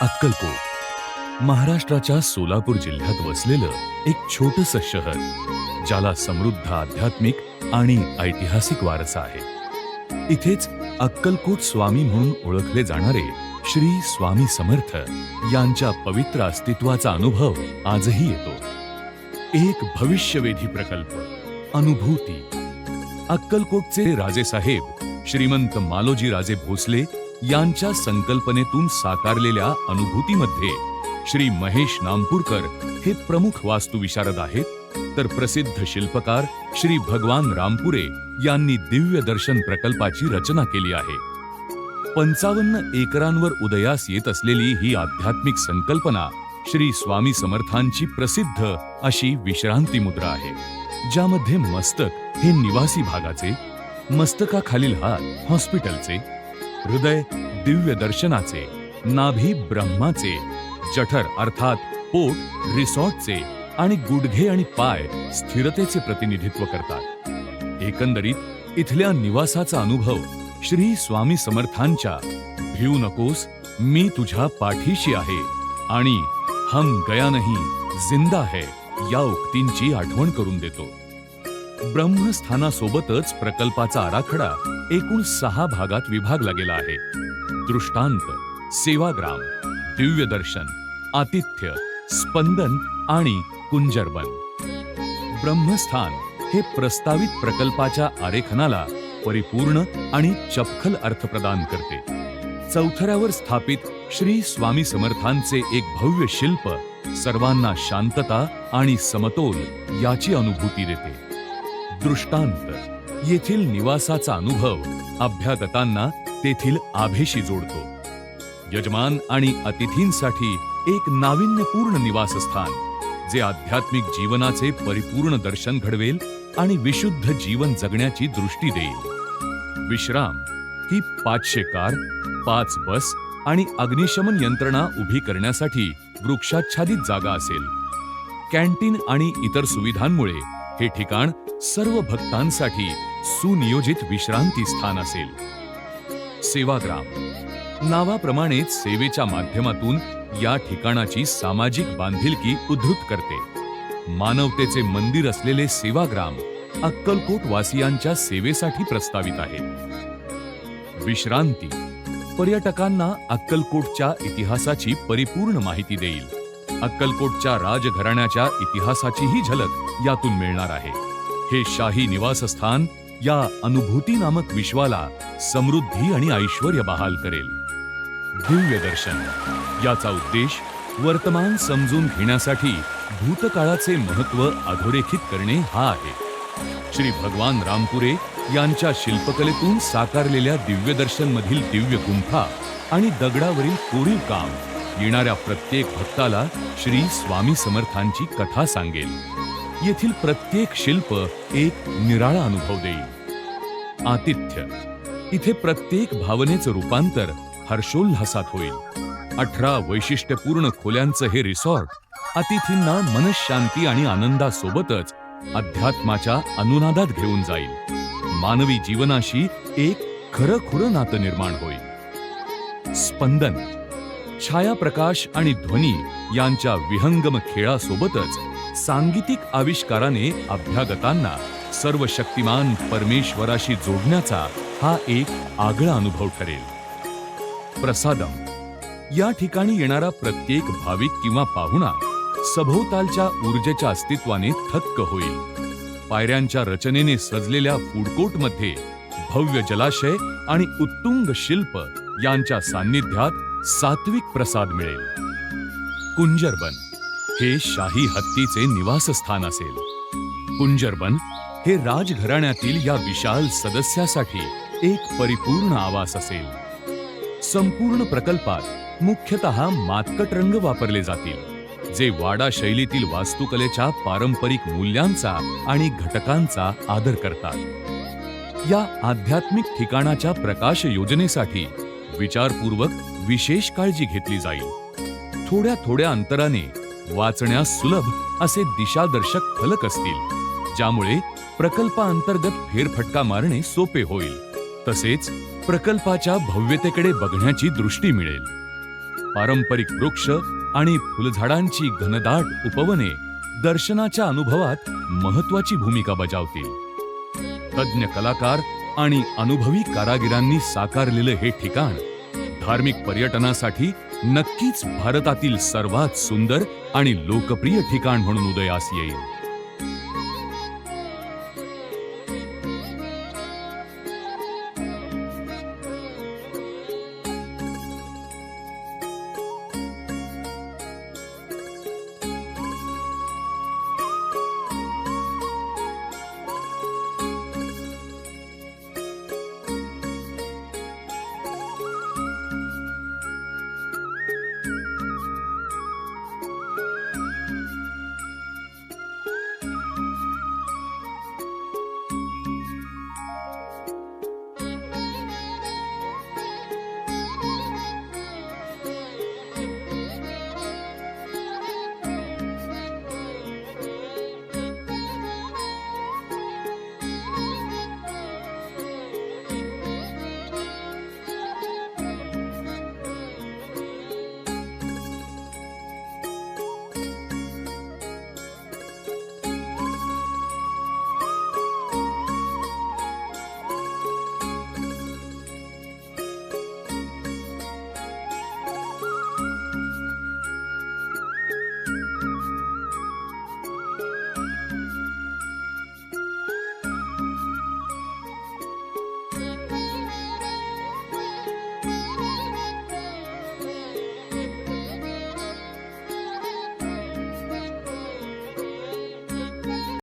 अक्कलकोट महाराष्ट्राच्या सोलापूर जिल्ह्यात वसलेलं एक छोटंसं शहर, ज्याला समृद्ध आध्यात्मिक आणि ऐतिहासिक वारसा आहे. इथेच अक्कलकोट स्वामी म्हणून ओळखले जाणारे श्री स्वामी समर्थ यांच्या पवित्र अस्तित्वाचा अनुभव आजही येतो. एक भविष्यवेधी प्रकल्प, अनुभूती. अक्कलकोटचे राजेसाहेब श्रीमंत मालोजी राजे भोसले यांच्या संकल्पनेतून साकारलेल्या अनुभूतीमध्ये श्री महेश नामपूरकर हे प्रमुख वास्तुविशारद आहेत, तर प्रसिद्ध शिल्पकार श्री भगवान रामपुरे यांनी दिव्य दर्शन प्रकल्पाची रचना केली आहे. 55 एकरांवर उदयास येत असलेली ही आध्यात्मिक संकल्पना श्री स्वामी समर्थांची प्रसिद्ध अशी विश्रांती मुद्रा आहे, ज्यामध्ये मस्तक हे निवासी भागाचे, मस्तकाखालील हात हॉस्पिटलचे, हृदय दिव्य दर्शनाचे, नाभी ब्रह्माचे, जठर अर्थात पोट रिसॉर्टचे आणि गुडघे आणि पाय स्थिरतेचे प्रतिनिधित्व करतात. एकंदरीत इथल्या निवासाचा अनुभव श्री स्वामी समर्थांच्या "भिऊ नकोस, मी तुझ्या पाठीशी आहे" आणि "हम गया नहीं, जिंदा है" या उक्तींची आठवण करून देतो. ब्रह्मस्थानासोबतच प्रकल्पाचा आराखडा एकूण 6 भागात विभागला गेला आहे. दृष्टांत, सेवाग्राम, दिव्य दर्शन, आतिथ्य, स्पंदन आणि कुंजरबन. ब्रह्मस्थान हे प्रस्तावित प्रकल्पाच्या आरेखनाला परिपूर्ण आणि चपखल अर्थ प्रदान करते. चौथऱ्यावर स्थापित श्री स्वामी समर्थांचे एक भव्य शिल्प सर्वांना शांतता आणि समतोल याची अनुभूती देते. दृष्टांत येथील निवासाचा अनुभव अभ्यागतांना तेथील आभेशी जोडतो. यजमान आणि अतिथींसाठी एक नाविन्यपूर्ण निवासस्थान, जे आध्यात्मिक जीवनाचे परिपूर्ण दर्शन घडवेल आणि विशुद्ध जीवन जगण्याची दृष्टी देईल. विश्राम ही 500 कार, 5 बस आणि अग्निशमन यंत्रणा उभी करण्यासाठी वृक्षाच्छादित जागा असेल. कॅन्टीन आणि इतर सुविधांमुळे हे ठिकाण सर्व भक्तांसाठी सुनियोजित विश्रांती स्थान असेल. सेवाग्राम नावाप्रमाणेच सेवेच्या माध्यमातून या ठिकाणाची सामाजिक बांधिलकी उद्धृत करते. मानवतेचे मंदिर असलेले सेवाग्राम अक्कलकोट वासियांच्या सेवेसाठी प्रस्तावित आहे. विश्रांती पर्यटकांना अक्कलकोटच्या इतिहासाची परिपूर्ण माहिती देईल. अक्कलकोटच्या राजघराण्याच्या इतिहासाचीही झलक यातून मिळणार आहे. हे शाही निवासस्थान या अनुभूती नामक विश्वाला समृद्धी आणि ऐश्वर्य बहाल करेल. दिव्य दर्शन याचा उद्देश वर्तमान समजून घेण्यासाठी भूतकाळाचे महत्त्व अधोरेखित करणे हा आहे. श्री भगवान रामपुरे यांच्या शिल्पकलेतून साकारलेल्या दिव्य दर्शन मधील दिव्य गुंफा आणि दगडावरील कोरीव काम येणाऱ्या प्रत्येक भक्ताला श्री स्वामी समर्थांची कथा सांगेल. येथील प्रत्येक शिल्प एक निराळा अनुभव देईल. आतिथ्य इथे प्रत्येक भावनेचं रूपांतर हर्षोल्हासात होईल. 18 वैशिष्ट्यपूर्ण खोल्यांचं हे रिसॉर्ट अतिथींना मनःशांती आणि आनंदासोबतच अध्यात्माच्या अनुनादात घेऊन जाईल. मानवी जीवनाशी एक खरंखुरं नातं निर्माण होईल. स्पंदन छायाप्रकाश आणि ध्वनी यांच्या विहंगम खेळासोबतच सांगीतिक आविष्काराने अभ्यागतांना सर्वशक्तिमान परमेश्वराशी जोडण्याचा हा एक आगळा अनुभव ठरेल. प्रसादम या ठिकाणी येणारा प्रत्येक भाविक किंवा पाहुणा सभोवतालच्या ऊर्जेच्या अस्तित्वाने थक्क होईल. पायऱ्यांच्या रचनेने सजलेल्या फूडकोर्टमध्ये भव्य जलाशय आणि उत्तुंग शिल्प यांच्या सान्निध्यात सात्विक प्रसाद मिळेल. कुंजरबन हे शाही हत्तीचे निवासस्थान असेल. कुंजरबन हे राजघराण्यातील या विशाल सदस्यासाठी एक परिपूर्ण आवास असेल. संपूर्ण प्रकल्पात मुख्यतः मातकट रंग वापरले जातील, जे वाडा शैलीतील वास्तुकलेच्या पारंपरिक मूल्यांचा आणि घटकांचा आदर करतात. या आध्यात्मिक ठिकाणाच्या प्रकाश योजनेसाठी विचारपूर्वक विशेष काळजी घेतली जाईल. थोड्या थोड्या अंतराने वाचण्यास सुलभ असे दिशादर्शक फलक असतील, ज्यामुळे प्रकल्पाअंतर्गत फेरफटका मारणे सोपे होईल. तसेच प्रकल्पाच्या भव्यतेकडे बघण्याची दृष्टी मिळेल. पारंपरिक वृक्ष आणि फुलझाडांची घनदाट उपवने दर्शनाच्या अनुभवात महत्वाची भूमिका बजावतील. तज्ञ कलाकार आणि अनुभवी कारागिरांनी साकारलेलं हे ठिकाण धार्मिक पर्यटनासाठी नक्कीच भारतातील सर्वात सुंदर आणि लोकप्रिय ठिकाण म्हणून उदयास येईल.